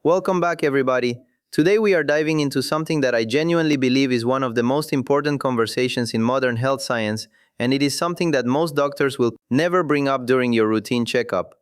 Welcome back, everybody. Today we are diving into something that I genuinely believe is one of the most important conversations in modern health science, and it is something that most doctors will never bring up during your routine checkup.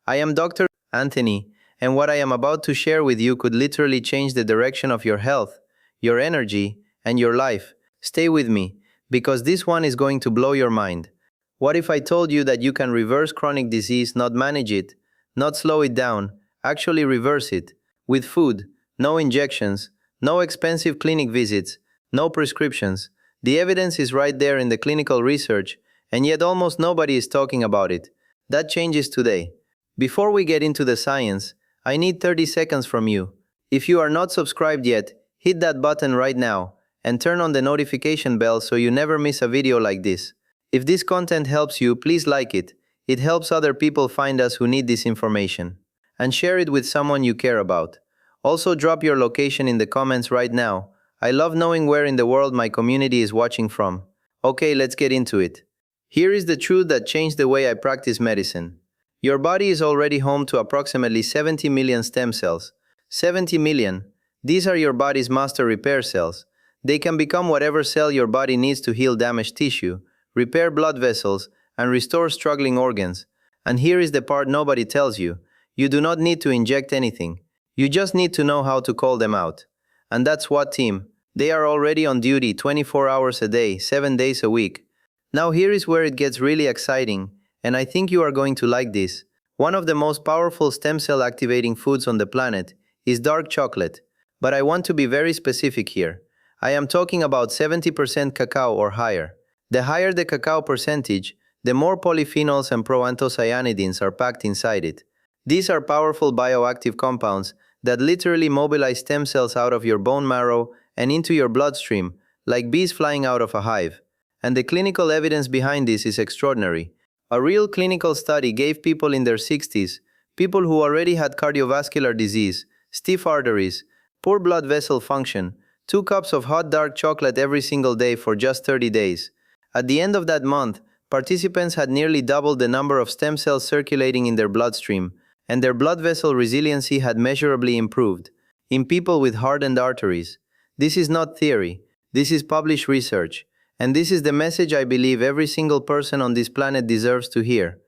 I am Dr. Anthony, and what I am about to share with you could literally change the direction of your health, your energy, and your life. Stay with me, because this one is going to blow your mind. What if I told you that you can reverse chronic disease, not manage it, not slow it down, actually reverse it? With food, no injections, no expensive clinic visits, no prescriptions. The evidence is right there in the clinical research, and yet almost nobody is talking about it. That changes today. Before we get into the science, I need 30 seconds from you. If you are not subscribed yet, hit that button right now and turn on the notification bell so you never miss a video like this. If this content helps you, please like it. It helps other people find us who need this information. And share it with someone you care about. Also, drop your location in the comments right now. I love knowing where in the world my community is watching from. Okay, let's get into it. Here is the truth that changed the way I practice medicine. Your body is already home to approximately 70 million stem cells. 70 million. These are your body's master repair cells. They can become whatever cell your body needs to heal damaged tissue, repair blood vessels, and restore struggling organs. And here is the part nobody tells you. You do not need to inject anything. You just need to know how to call them out. And that's what team. They are already on duty 24 hours a day, 7 days a week. Now here is where it gets really exciting, and I think you are going to like this. One of the most powerful stem cell activating foods on the planet is dark chocolate. But I want to be very specific here. I am talking about 70% cacao or higher. The higher the cacao percentage, the more polyphenols and proanthocyanidins are packed inside it. These are powerful bioactive compounds that literally mobilize stem cells out of your bone marrow and into your bloodstream, like bees flying out of a hive. And the clinical evidence behind this is extraordinary. A real clinical study gave people in their 60s, people who already had cardiovascular disease, stiff arteries, poor blood vessel function, 2 cups of hot dark chocolate every single day for just 30 days. At the end of that month, participants had nearly doubled the number of stem cells circulating in their bloodstream, and their blood vessel resiliency had measurably improved. In people with hardened arteries. This is not theory, this is published research, and this is the message I believe every single person on this planet deserves to hear.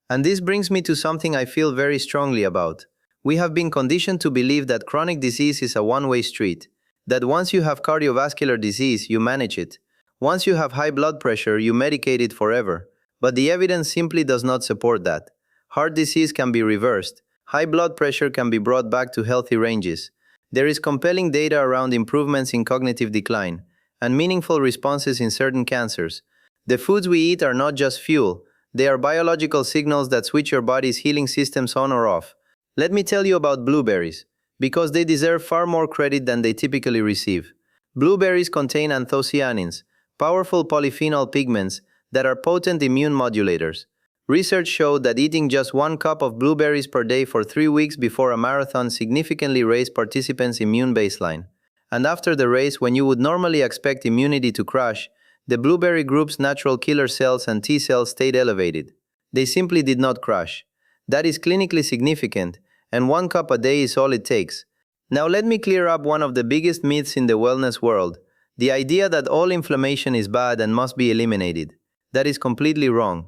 And this brings me to something I feel very strongly about. We have been conditioned to believe that chronic disease is a one-way street, that once you have cardiovascular disease, you manage it. Once you have high blood pressure, you medicate it forever. But the evidence simply does not support that. Heart disease can be reversed. High blood pressure can be brought back to healthy ranges. There is compelling data around improvements in cognitive decline and meaningful responses in certain cancers. The foods we eat are not just fuel, they are biological signals that switch your body's healing systems on or off. Let me tell you about blueberries, because they deserve far more credit than they typically receive. Blueberries contain anthocyanins, powerful polyphenol pigments that are potent immune modulators. Research showed that eating just 1 cup of blueberries per day for 3 weeks before a marathon significantly raised participants' immune baseline. And after the race, when you would normally expect immunity to crash, the blueberry group's natural killer cells and T cells stayed elevated. They simply did not crash. That is clinically significant, and 1 cup a day is all it takes. Now let me clear up one of the biggest myths in the wellness world, the idea that all inflammation is bad and must be eliminated. That is completely wrong.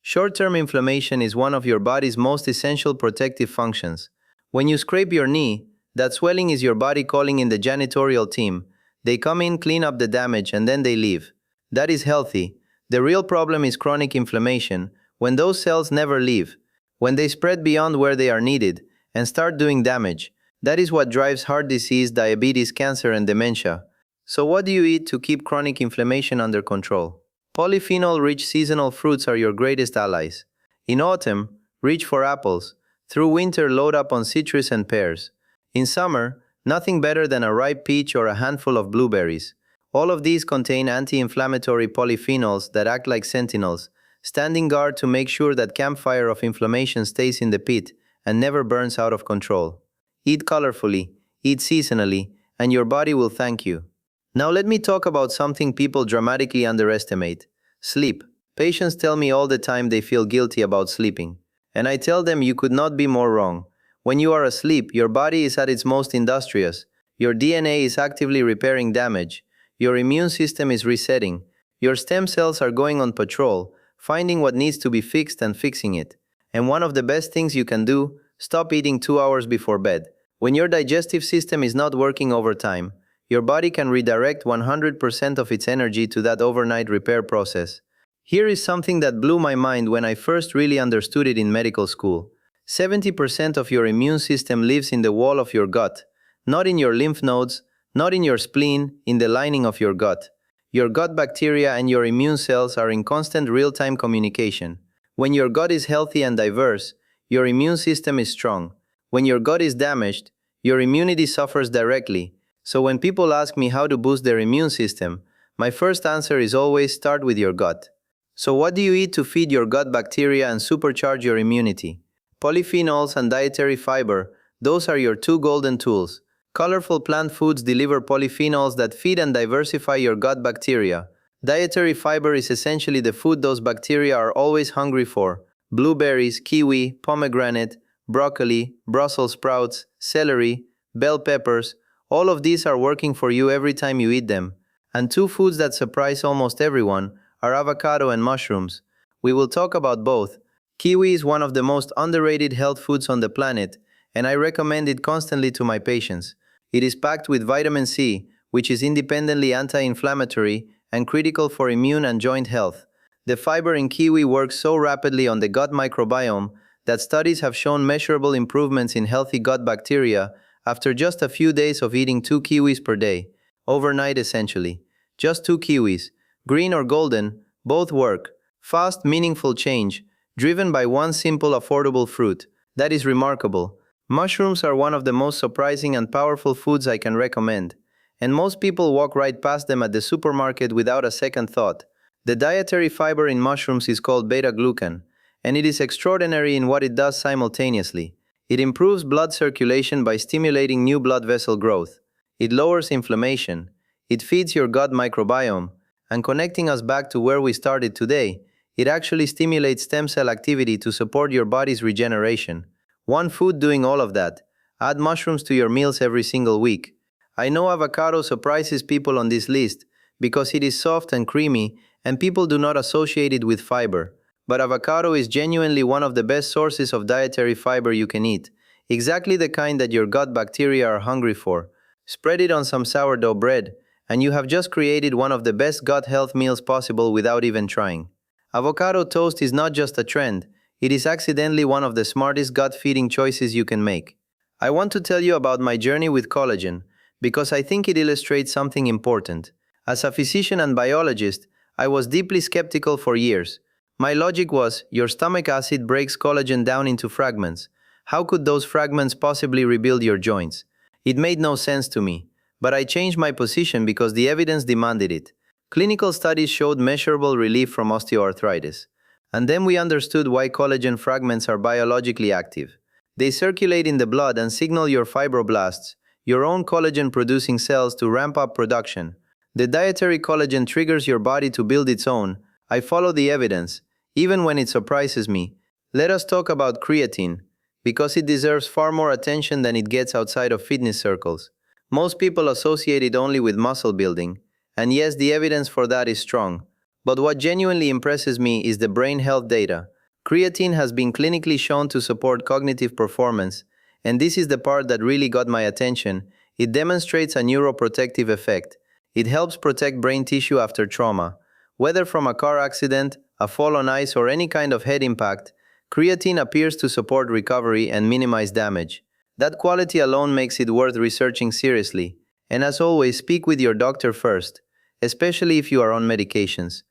Short-term inflammation is one of your body's most essential protective functions. When you scrape your knee, that swelling is your body calling in the janitorial team. They come in, clean up the damage, and then they leave. That is healthy. The real problem is chronic inflammation, when those cells never leave, when they spread beyond where they are needed, and start doing damage. That is what drives heart disease, diabetes, cancer, and dementia. So what do you eat to keep chronic inflammation under control? Polyphenol-rich seasonal fruits are your greatest allies. In autumn, reach for apples. Through winter, load up on citrus and pears. In summer, nothing better than a ripe peach or a handful of blueberries. All of these contain anti-inflammatory polyphenols that act like sentinels, standing guard to make sure that campfire of inflammation stays in the pit and never burns out of control. Eat colorfully, eat seasonally, and your body will thank you. Now let me talk about something people dramatically underestimate. Sleep. Patients tell me all the time they feel guilty about sleeping. And I tell them you could not be more wrong. When you are asleep, your body is at its most industrious. Your DNA is actively repairing damage. Your immune system is resetting. Your stem cells are going on patrol, finding what needs to be fixed and fixing it. And one of the best things you can do, stop eating 2 hours before bed. When your digestive system is not working overtime, your body can redirect 100% of its energy to that overnight repair process. Here is something that blew my mind when I first really understood it in medical school. 70% of your immune system lives in the wall of your gut, not in your lymph nodes, not in your spleen, in the lining of your gut. Your gut bacteria and your immune cells are in constant real-time communication. When your gut is healthy and diverse, your immune system is strong. When your gut is damaged, your immunity suffers directly. So when people ask me how to boost their immune system, my first answer is always start with your gut. So what do you eat to feed your gut bacteria and supercharge your immunity? Polyphenols and dietary fiber, those are your two golden tools. Colorful plant foods deliver polyphenols that feed and diversify your gut bacteria. Dietary fiber is essentially the food those bacteria are always hungry for. Blueberries, kiwi, pomegranate, broccoli, Brussels sprouts, celery, bell peppers, all of these are working for you every time you eat them. And two foods that surprise almost everyone are avocado and mushrooms. We will talk about both. Kiwi is one of the most underrated health foods on the planet, and I recommend it constantly to my patients. It is packed with vitamin C, which is independently anti-inflammatory and critical for immune and joint health. The fiber in kiwi works so rapidly on the gut microbiome that studies have shown measurable improvements in healthy gut bacteria after just a few days of eating 2 kiwis per day. Overnight essentially. Just 2 kiwis, green or golden, both work. Fast, meaningful change, driven by one simple, affordable fruit. That is remarkable. Mushrooms are one of the most surprising and powerful foods I can recommend, and most people walk right past them at the supermarket without a second thought. The dietary fiber in mushrooms is called beta-glucan, and it is extraordinary in what it does simultaneously. It improves blood circulation by stimulating new blood vessel growth. It lowers inflammation. It feeds your gut microbiome, and connecting us back to where we started today, it actually stimulates stem cell activity to support your body's regeneration. One food doing all of that. Add mushrooms to your meals every single week. I know avocado surprises people on this list because it is soft and creamy and people do not associate it with fiber. But avocado is genuinely one of the best sources of dietary fiber you can eat. Exactly the kind that your gut bacteria are hungry for. Spread it on some sourdough bread, and you have just created one of the best gut health meals possible without even trying. Avocado toast is not just a trend, it is accidentally one of the smartest gut-feeding choices you can make. I want to tell you about my journey with collagen, because I think it illustrates something important. As a physician and biologist, I was deeply skeptical for years. My logic was, your stomach acid breaks collagen down into fragments. How could those fragments possibly rebuild your joints? It made no sense to me. But I changed my position because the evidence demanded it. Clinical studies showed measurable relief from osteoarthritis. And then we understood why collagen fragments are biologically active. They circulate in the blood and signal your fibroblasts, your own collagen-producing cells, to ramp up production. The dietary collagen triggers your body to build its own. I follow the evidence, even when it surprises me. Let us talk about creatine, because it deserves far more attention than it gets outside of fitness circles. Most people associate it only with muscle building, and yes, the evidence for that is strong. But what genuinely impresses me is the brain health data. Creatine has been clinically shown to support cognitive performance, and this is the part that really got my attention. It demonstrates a neuroprotective effect. It helps protect brain tissue after trauma. Whether from a car accident, a fall on ice, or any kind of head impact, creatine appears to support recovery and minimize damage. That quality alone makes it worth researching seriously. And as always, speak with your doctor first, especially if you are on medications.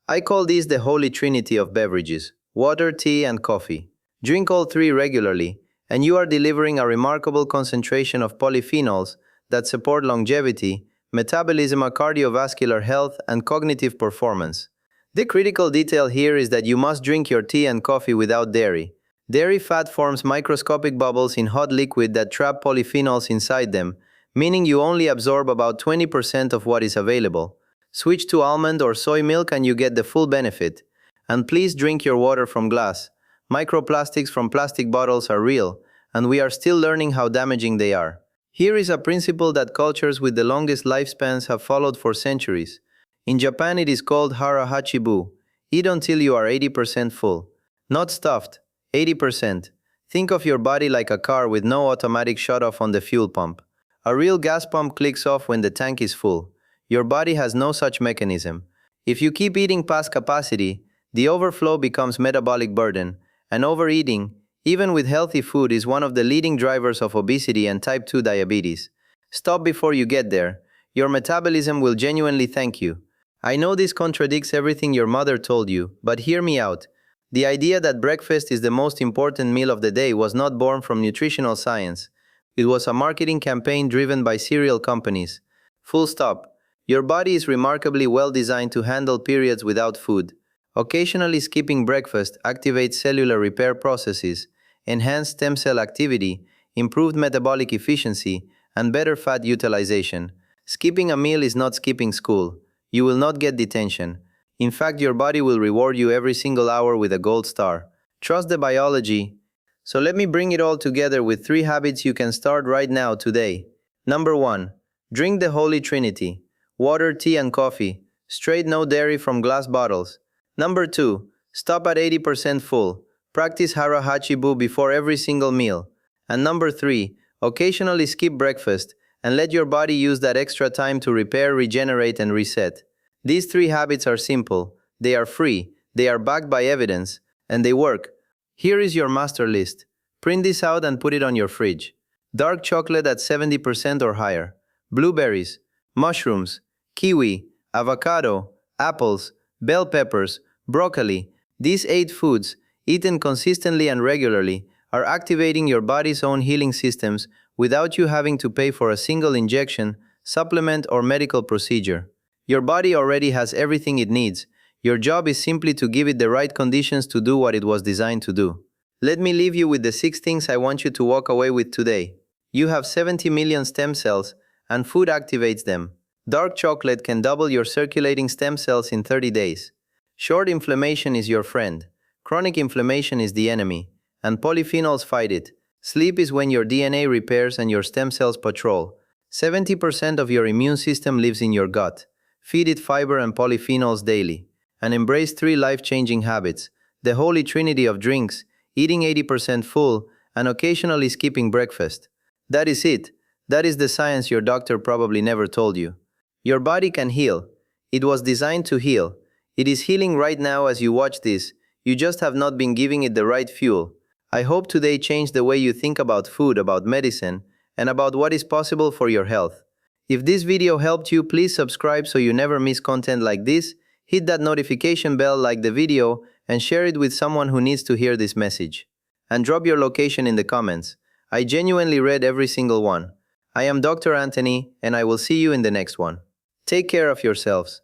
I call these the holy trinity of beverages: water, tea, and coffee. Drink all three regularly, and you are delivering a remarkable concentration of polyphenols that support longevity, metabolism, cardiovascular health, and cognitive performance. The critical detail here is that you must drink your tea and coffee without dairy. Dairy fat forms microscopic bubbles in hot liquid that trap polyphenols inside them, meaning you only absorb about 20% of what is available. Switch to almond or soy milk and you get the full benefit. And please drink your water from glass. Microplastics from plastic bottles are real, and we are still learning how damaging they are. Here is a principle that cultures with the longest lifespans have followed for centuries. In Japan, it is called hara hachibu. Eat until you are 80% full. Not stuffed, 80%. Think of your body like a car with no automatic shut-off on the fuel pump. A real gas pump clicks off when the tank is full. Your body has no such mechanism. If you keep eating past capacity, the overflow becomes metabolic burden, and overeating, even with healthy food, is one of the leading drivers of obesity and type 2 diabetes. Stop before you get there. Your metabolism will genuinely thank you. I know this contradicts everything your mother told you, but hear me out. The idea that breakfast is the most important meal of the day was not born from nutritional science. It was a marketing campaign driven by cereal companies. Full stop. Your body is remarkably well designed to handle periods without food. Occasionally skipping breakfast activates cellular repair processes, enhanced stem cell activity, improved metabolic efficiency, and better fat utilization. Skipping a meal is not skipping school. You will not get detention. In fact, your body will reward you every single hour with a gold star. Trust the biology. So let me bring it all together with 3 habits you can start right now today. Number 1. Drink the Holy Trinity. Water, tea, and coffee. Straight, no dairy from glass bottles. Number 2. Stop at 80% full. Practice hara hachibu before every single meal. And number 3. Occasionally skip breakfast and let your body use that extra time to repair, regenerate, and reset. These 3 habits are simple, they are free, they are backed by evidence, and they work. Here is your master list. Print this out and put it on your fridge. Dark chocolate at 70% or higher. Blueberries, mushrooms, kiwi, avocado, apples, bell peppers, broccoli. These 8 foods, eaten consistently and regularly, are activating your body's own healing systems without you having to pay for a single injection, supplement, or medical procedure. Your body already has everything it needs. Your job is simply to give it the right conditions to do what it was designed to do. Let me leave you with the 6 things I want you to walk away with today. You have 70 million stem cells, and food activates them. Dark chocolate can double your circulating stem cells in 30 days. Short inflammation is your friend. Chronic inflammation is the enemy, and polyphenols fight it. Sleep is when your DNA repairs and your stem cells patrol. 70% of your immune system lives in your gut. Feed it fiber and polyphenols daily. And embrace 3 life-changing habits: the Holy Trinity of drinks, eating 80% full, and occasionally skipping breakfast. That is it. That is the science your doctor probably never told you. Your body can heal. It was designed to heal. It is healing right now as you watch this. You just have not been giving it the right fuel. I hope today changed the way you think about food, about medicine, and about what is possible for your health. If this video helped you, please subscribe so you never miss content like this. Hit that notification bell, like the video, and share it with someone who needs to hear this message. And drop your location in the comments. I genuinely read every single one. I am Dr. Anthony, and I will see you in the next one. Take care of yourselves.